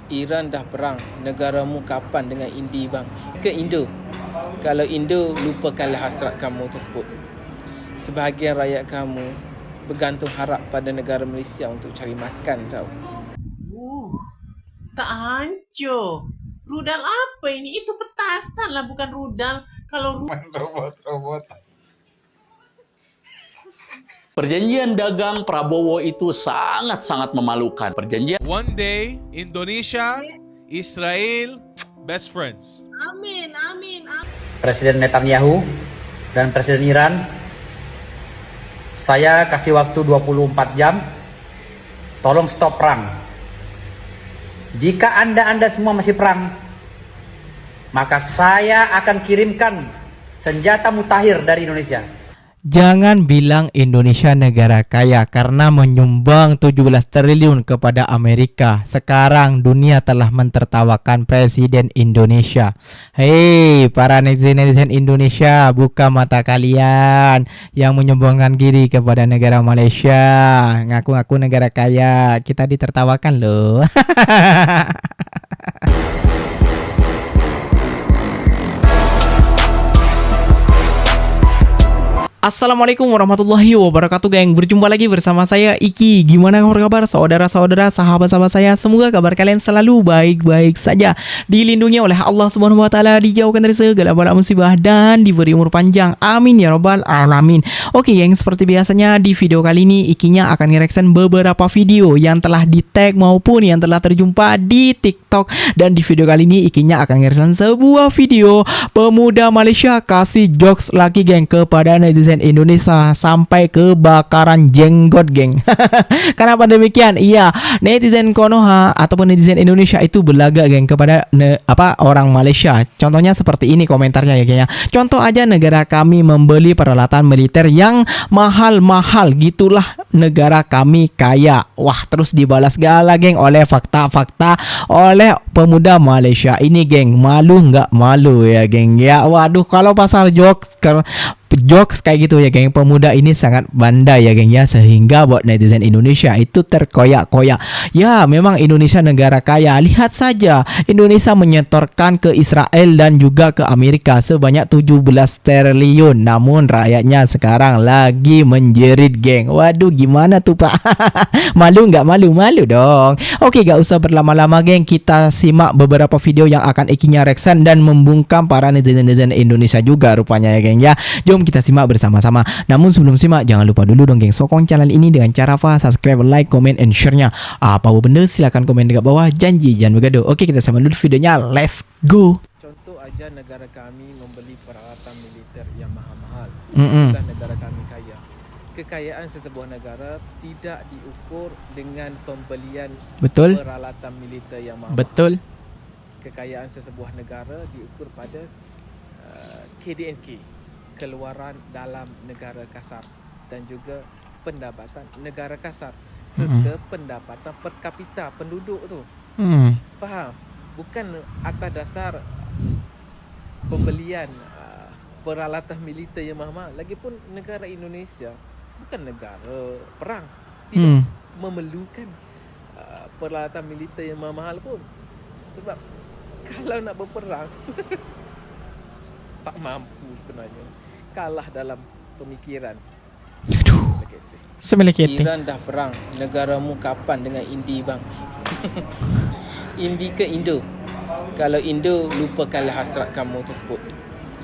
Iran dah perang. Negaramu kapan dengan Indi bang? Ke Indo. Kalau Indo, lupakanlah hasrat kamu tersebut. Sebahagian rakyat kamu bergantung harap pada negara Malaysia untuk cari makan tau. Tak hancur. Rudal apa ini? Itu petasan lah, bukan rudal. Kalau Robot. Perjanjian dagang Prabowo itu sangat-sangat memalukan. Perjanjian One day, Indonesia, Israel, best friends. amin, amin, amin. Presiden Netanyahu dan Presiden Iran, saya kasih waktu 24 jam, tolong stop perang. Jika Anda semua masih perang, maka saya akan kirimkan senjata mutakhir dari Indonesia. Jangan bilang Indonesia negara kaya karena menyumbang 17 triliun kepada Amerika. Sekarang dunia telah mentertawakan Presiden Indonesia. Hei, para netizen-netizen Indonesia, buka mata kalian yang menyumbangkan diri kepada negara Malaysia. Ngaku-ngaku negara kaya, kita ditertawakan loh. Assalamualaikum warahmatullahi wabarakatuh geng. Berjumpa lagi bersama saya Iki. Gimana kabar saudara-saudara, sahabat-sahabat saya? Semoga kabar kalian selalu baik-baik saja, dilindungi oleh Allah Subhanahu wa taala, dijauhkan dari segala bala musibah dan diberi umur panjang. Amin ya robbal alamin. Oke geng, seperti biasanya di video kali ini Ikinya akan nge-reaction beberapa video yang telah di-tag maupun yang telah terjumpa di TikTok. Dan di video kali ini Ikinya akan nge-reaction sebuah video pemuda Malaysia kasih jokes lagi geng kepada netizen Indonesia sampai kebakaran jenggot geng. Kenapa demikian? Iya, netizen Konoha ataupun netizen Indonesia itu berlagak geng kepada orang Malaysia. Contohnya seperti ini komentarnya ya geng ya. Contoh aja, negara kami membeli peralatan militer yang mahal-mahal, gitulah negara kami kaya. Wah, terus dibalas gala geng oleh fakta-fakta oleh pemuda Malaysia ini geng. Malu nggak malu ya geng ya. Waduh, kalau pasal jokes kayak gitu ya geng, pemuda ini sangat bandai ya geng ya, sehingga buat netizen Indonesia itu terkoyak-koyak. Ya memang Indonesia negara kaya, lihat saja Indonesia menyetorkan ke Israel dan juga ke Amerika sebanyak 17 triliun, namun rakyatnya sekarang lagi menjerit geng. Waduh, gimana tuh pak? Malu nggak malu? Malu dong. Oke, gak usah berlama-lama geng, kita simak beberapa video yang akan Ikinya reaction dan membungkam para netizen-netizen Indonesia juga rupanya ya geng ya. Jom kita simak bersama-sama. Namun sebelum simak, jangan lupa dulu dong geng, sokong channel ini dengan cara apa? Subscribe, like, comment, and share-nya. Apa benda silahkan komen dekat bawah. Janji jangan bergaduh. Oke, kita simak dulu videonya. Let's go. Contoh aja, negara kami membeli peralatan militer yang mahal-mahal. Mm-mm. Bukan negara kami kaya. Kekayaan sesebuah negara tidak diukur dengan pembelian Betul. peralatan militer yang mahal. Betul. Kekayaan sesebuah negara diukur pada KDNK, keluaran dalam negara kasar, dan juga pendapatan negara kasar serta pendapatan per kapita penduduk tu. Faham? Bukan atas dasar pembelian peralatan militer yang mahal. Lagipun negara Indonesia bukan negara perang, tidak memerlukan peralatan militer yang mahal pun. Sebab kalau nak berperang tak mampu sebenarnya, kalah dalam pemikiran. Aduh, semelekete. Iran dah perang. Negaramu kapan dengan Indi bang? Indi ke Indo. Kalau Indo, lupakanlah hasrat kamu tersebut.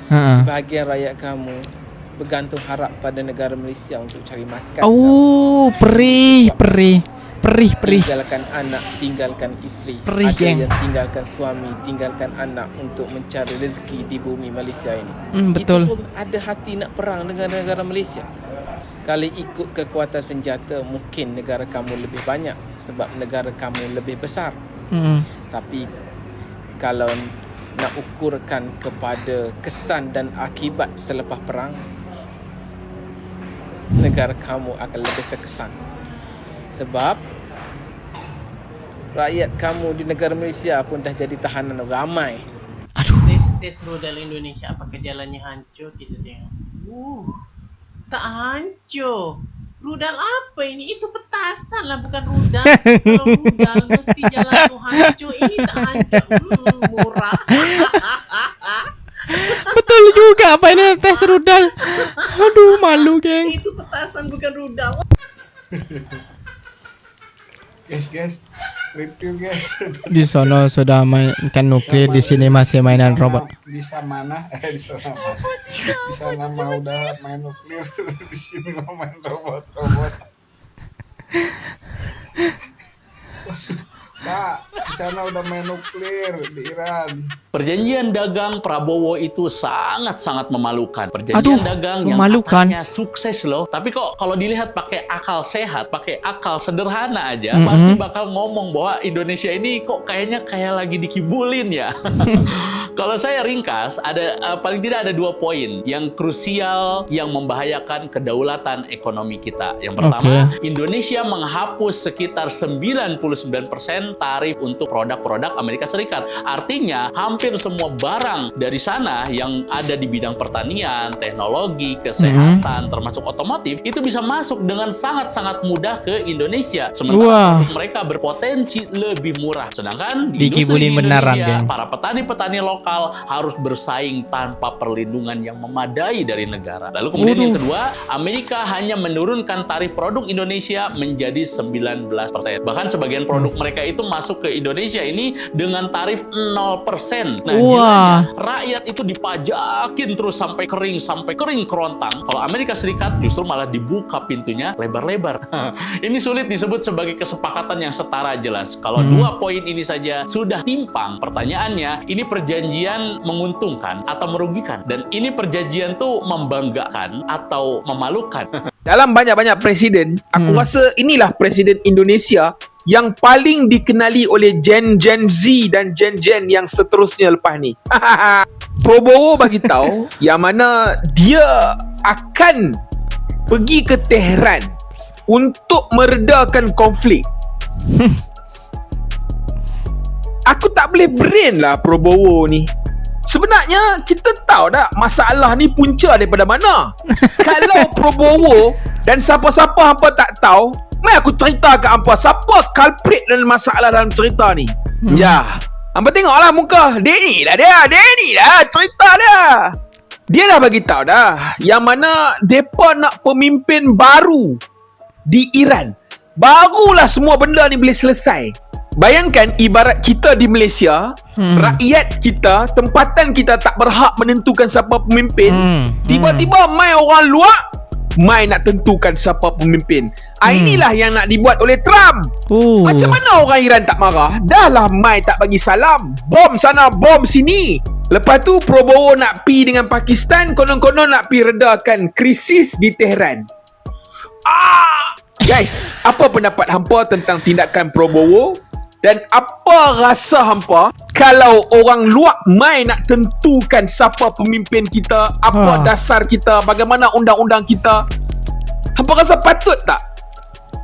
Sebahagian rakyat kamu bergantung harap pada negara Malaysia untuk cari makan. Oh, perih. Tinggalkan anak, tinggalkan isteri. Perih, Ada geng. yang tinggalkan suami, tinggalkan anak untuk mencari rezeki di bumi Malaysia ini. Betul. Itu pun ada hati nak perang dengan negara Malaysia. Kalau ikut kekuatan senjata, mungkin negara kamu lebih banyak sebab negara kamu lebih besar. Tapi kalau nak ukurkan kepada kesan dan akibat selepas perang, negara kamu akan lebih terkesan. Sebab rakyat kamu di negara Malaysia pun dah jadi tahanan ramai. Aduh. Tes rudal Indonesia, apakah jalannya hancur? Kita tengok. Tak hancur. Rudal apa ini? Itu petasan lah, bukan rudal. Kalau rudal mesti jalan tuh hancur. Ini tak hancur. Murah. Betul juga, apa ini tes rudal? Aduh, malu, geng. Itu petasan bukan rudal. Guys, review guys. Di sana sudah mainkan nuklir, di sini masih mainan robot. Di sana di sana mah udah main nuklir, di sini mah main robot. Pak, di sana udah main nuklir di Iran. Perjanjian dagang Prabowo itu sangat-sangat memalukan. Perjanjian dagang yang memalukan. katanya sukses loh. Tapi kok kalau dilihat pakai akal sehat, pakai akal sederhana aja, pasti bakal ngomong bahwa Indonesia ini kok kayaknya kayak lagi dikibulin ya. Kalau saya ringkas, ada paling tidak ada 2 poin yang krusial yang membahayakan kedaulatan ekonomi kita. Yang pertama, Indonesia menghapus sekitar 99% tarif untuk produk-produk Amerika Serikat. Artinya, hampir semua barang dari sana yang ada di bidang pertanian, teknologi, kesehatan, termasuk otomotif, itu bisa masuk dengan sangat-sangat mudah ke Indonesia. Sementara mereka berpotensi lebih murah. Sedangkan di industri Indonesia, para petani-petani lokal harus bersaing tanpa perlindungan yang memadai dari negara. Lalu kemudian yang kedua, Amerika hanya menurunkan tarif produk Indonesia menjadi 19%. Bahkan sebagian produk mereka itu masuk ke Indonesia ini dengan tarif 0%. Nah, gilanya, rakyat itu dipajakin terus sampai kering kerontang. Kalau Amerika Serikat justru malah dibuka pintunya lebar-lebar. Ini sulit disebut sebagai kesepakatan yang setara jelas. Kalau 2 poin ini saja sudah timpang, pertanyaannya, ini perjanjian menguntungkan atau merugikan? Dan ini perjanjian tuh membanggakan atau memalukan? Dalam banyak-banyak presiden, aku rasa inilah presiden Indonesia yang paling dikenali oleh Gen Z dan Gen yang seterusnya lepas ni. Prabowo bagi tahu yang mana dia akan pergi ke Tehran untuk meredakan konflik. Aku tak boleh brain lah Prabowo ni. Sebenarnya kita tahu tak masalah ni punca daripada mana. Kalau Prabowo dan siapa-siapa hampa tak tahu, mai aku cerita kat hampa siapa culprit dalam masalah dalam cerita ni. Ya, hampa tengoklah muka. Denny lah cerita dia. Dia dah bagi tahu dah yang mana depa nak pemimpin baru di Iran. Barulah semua benda ni boleh selesai. Bayangkan ibarat kita di Malaysia, rakyat kita, tempatan kita tak berhak menentukan siapa pemimpin. Tiba-tiba mai orang luar, mai nak tentukan siapa pemimpin. Inilah yang nak dibuat oleh Trump. Macam mana orang Iran tak marah? Dah lah mai tak bagi salam. Bom sana, bom sini. Lepas tu Prabowo nak pi dengan Pakistan, konon-konon nak pi redakan krisis di Tehran. Guys, apa pendapat hampa tentang tindakan Prabowo? Dan apa rasa hampa kalau orang luar mai nak tentukan siapa pemimpin kita, apa dasar kita, bagaimana undang-undang kita? Hampa rasa patut tak?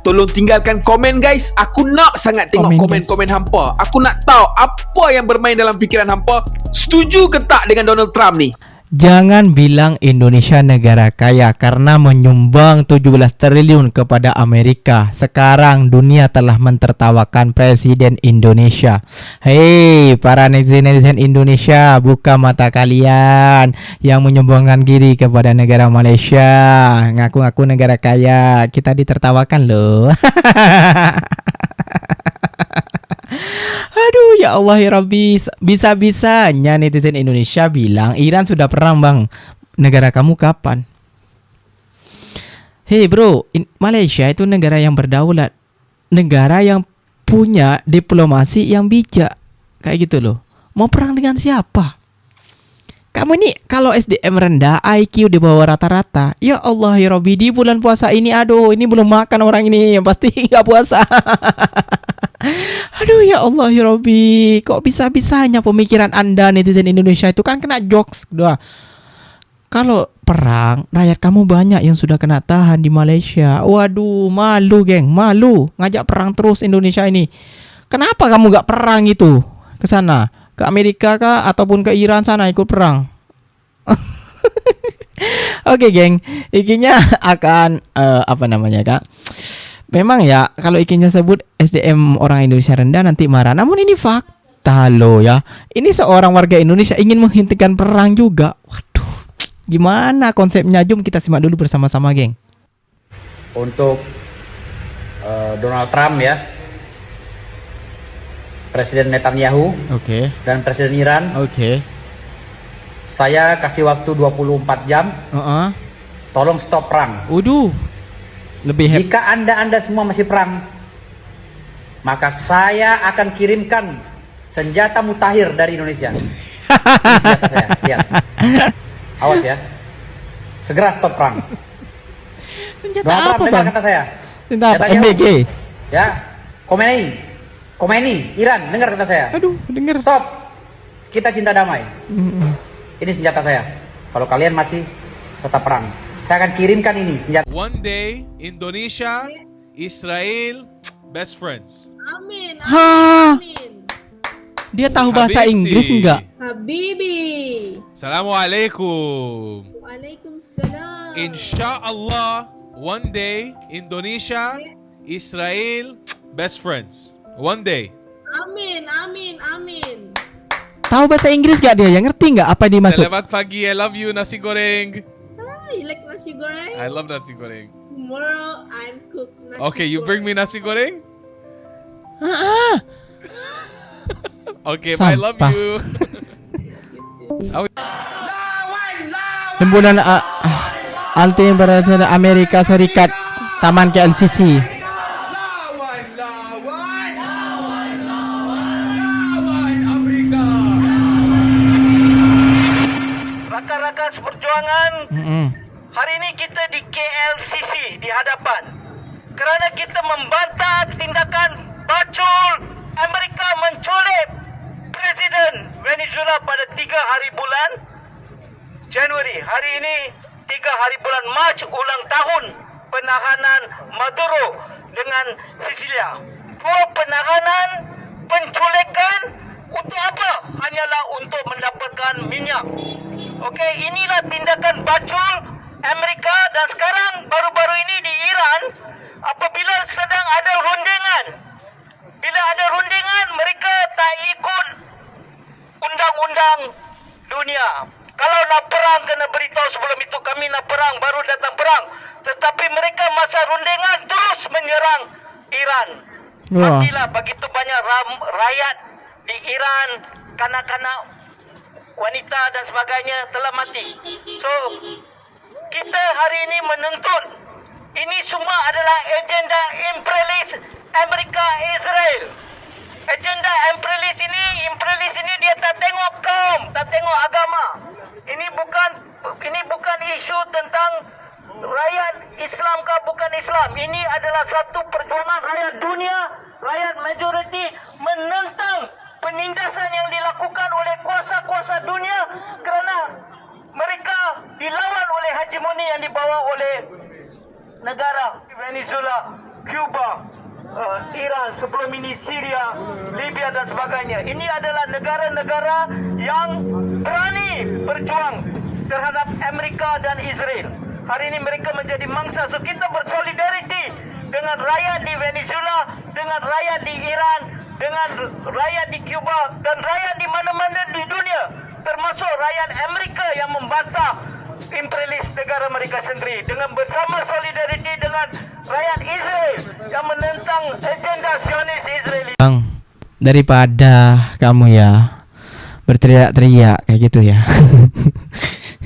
Tolong tinggalkan komen guys. Aku nak sangat tengok komen-komen hampa. Aku nak tahu apa yang bermain dalam fikiran hampa. Setuju ke tak dengan Donald Trump ni? Jangan bilang Indonesia negara kaya karena menyumbang 17 triliun kepada Amerika. Sekarang dunia telah mentertawakan Presiden Indonesia. Hei, para netizen Indonesia, buka mata kalian yang menyumbangkan diri kepada negara Malaysia. Ngaku-ngaku negara kaya, kita ditertawakan loh. Aduh, ya Allah ya Rabbi. Bisa-bisanya netizen Indonesia bilang Iran sudah perang bang. Negara kamu kapan? Hei bro, Malaysia itu negara yang berdaulat, negara yang punya diplomasi yang bijak. Kayak gitu loh. Mau perang dengan siapa? Kamu ini kalau SDM rendah, IQ di bawah rata-rata. Ya Allah ya Rabbi, di bulan puasa ini, aduh, ini belum makan orang ini, pasti nggak puasa. Aduh ya Allah ya Rabbi, kok bisa-bisanya pemikiran anda netizen Indonesia itu kan kena jokes doa. Kalau perang, rakyat kamu banyak yang sudah kena tahan di Malaysia. Waduh, malu geng, malu ngajak perang terus Indonesia ini. Kenapa kamu gak perang itu ke sana, ke Amerika kah ataupun ke Iran sana ikut perang? Oke, geng. Ikinya akan apa namanya, Kak? Memang ya, kalau ikinya sebut SDM orang Indonesia rendah nanti marah. Namun ini fakta loh ya. Ini seorang warga Indonesia ingin menghentikan perang juga. Waduh, gimana konsepnya? Jom kita simak dulu bersama-sama, geng. Untuk Donald Trump ya, Presiden Netanyahu, Oke. dan Presiden Iran, Oke. saya kasih waktu 24 jam. Tolong stop perang. Waduh. Lebih Jika Anda semua masih perang, maka saya akan kirimkan senjata mutakhir dari Indonesia. Ini senjata saya, lihat. Awas ya. Segera stop perang. senjata Donald Trump, apa, dengar Bang? kata saya. Senjata apa? Netanyahu. MBG. Ya, Khomeini, Iran, dengar kata saya. Aduh, denger. Stop. Kita cinta damai. Ini senjata saya. Kalau kalian masih tetap perang, saya akan kirimkan ini senjata. One day, Indonesia, Israel, best friends. Amin. Hah? Amin. Dia tahu bahasa Habibti. Inggris enggak? Habibi. Assalamualaikum. Waalaikumsalam. Inshallah, one day, Indonesia, Israel, best friends. One day. Amin. Amin. Amin. Tahu bahasa Inggris gak dia? Yang ngerti nggak apa dimaksud? Selamat pagi, I love you, nasi goreng. You like nasi goreng? I love nasi goreng. Tomorrow I'm cook nasi Okay, you bring me nasi goreng? Okay, I love Sampah. you. Himpunan anti imperialisme Amerika Serikat, Taman KLCC. Rakan-rakan seperjuangan, hari ini kita di KLCC di hadapan kerana kita membantah tindakan bacul Amerika menculik Presiden Venezuela pada 3 hari bulan Januari. Hari ini 3 hari bulan Mac, ulang tahun penahanan Maduro dengan Sicilia. 2 penahanan, penculikan untuk apa? Hanyalah untuk mendapatkan minyak. Okey, inilah tindakan bacul Amerika. Dan sekarang baru-baru ini di Iran, apabila sedang ada rundingan, bila ada rundingan, mereka tak ikut undang-undang dunia. Kalau nak perang, kena beritahu sebelum itu kami nak perang, baru datang perang. Tetapi mereka masa rundingan terus menyerang Iran. Matilah begitu banyak rakyat di Iran, kanak-kanak, wanita dan sebagainya telah mati. So, kita hari ini menuntut ini semua adalah agenda imperialis Amerika Israel. Agenda imperialis ini dia tak tengok kaum, tak tengok agama. Ini bukan isu tentang rakyat Islam ke bukan Islam. Ini adalah satu perjuangan rakyat dunia, rakyat majoriti menentang penindasan yang dilakukan oleh kuasa-kuasa dunia kerana mereka dilawan oleh hegemoni yang dibawa oleh negara Venezuela, Cuba, Iran, sebelum ini Syria, Libya dan sebagainya. Ini adalah negara-negara yang berani berjuang terhadap Amerika dan Israel. Hari ini mereka menjadi mangsa. So kita bersolidariti dengan rakyat di Venezuela, dengan rakyat di Iran, dengan rakyat di Cuba dan rakyat di mana-mana di dunia, termasuk rakyat Amerika yang membantah imperialis negara mereka sendiri, dengan bersama solidariti dengan rakyat Israel yang menentang agenda Zionis Israeli. Bang, daripada kamu ya berteriak-teriak kayak gitu ya.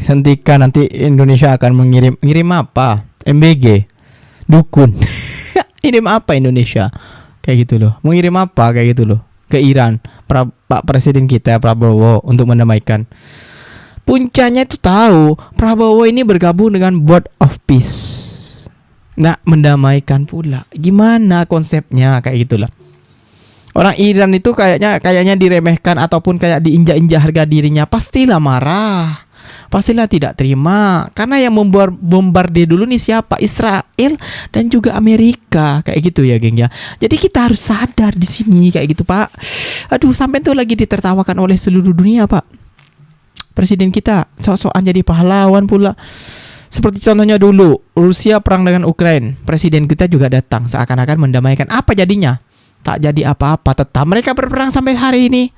Hentikan, nanti Indonesia akan mengirim apa? MBG, dukun. Kirim apa Indonesia? Kayak gitu loh. Mengirim apa kayak gitu loh ke Iran, Pak Presiden kita Prabowo untuk mendamaikan. Puncanya itu tahu Prabowo ini bergabung dengan Board of Peace. Nah, mendamaikan pula. Gimana konsepnya kayak gitulah. Orang Iran itu kayaknya diremehkan ataupun kayak diinjak-injak harga dirinya, pastilah marah. Pastilah tidak terima. Karena yang bombardir dulu nih siapa? Israel dan juga Amerika. Kayak gitu ya, geng ya. Jadi kita harus sadar di sini kayak gitu, Pak. Aduh, sampai tuh lagi ditertawakan oleh seluruh dunia, Pak. presiden kita sok-sokan jadi pahlawan pula. Seperti contohnya dulu Rusia perang dengan Ukraina, presiden kita juga datang seakan-akan mendamaikan. Apa jadinya? Tak jadi apa-apa, tetap mereka berperang sampai hari ini.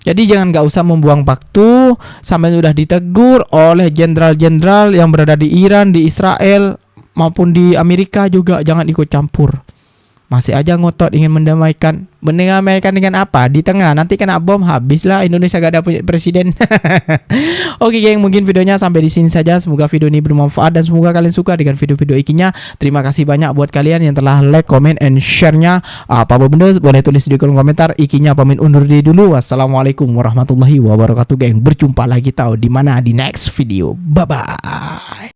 Jadi jangan gak usah membuang waktu. Sampai sudah ditegur oleh jenderal-jenderal yang berada di Iran, di Israel maupun di Amerika juga, jangan ikut campur. Masih aja ngotot ingin mendamaikan. Mendamaikan dengan apa? Di tengah nanti kena bom, habislah Indonesia gak ada punya presiden. Oke geng, mungkin videonya sampai di sini saja. Semoga video ini bermanfaat dan semoga kalian suka dengan video-video Ikinya. Terima kasih banyak buat kalian yang telah like, comment, and share-nya. Apa-apa benda boleh tulis di kolom komentar. Ikinya pamit undur diri dulu. Wassalamualaikum warahmatullahi wabarakatuh geng. Berjumpa lagi tahu di mana di next video. Bye bye.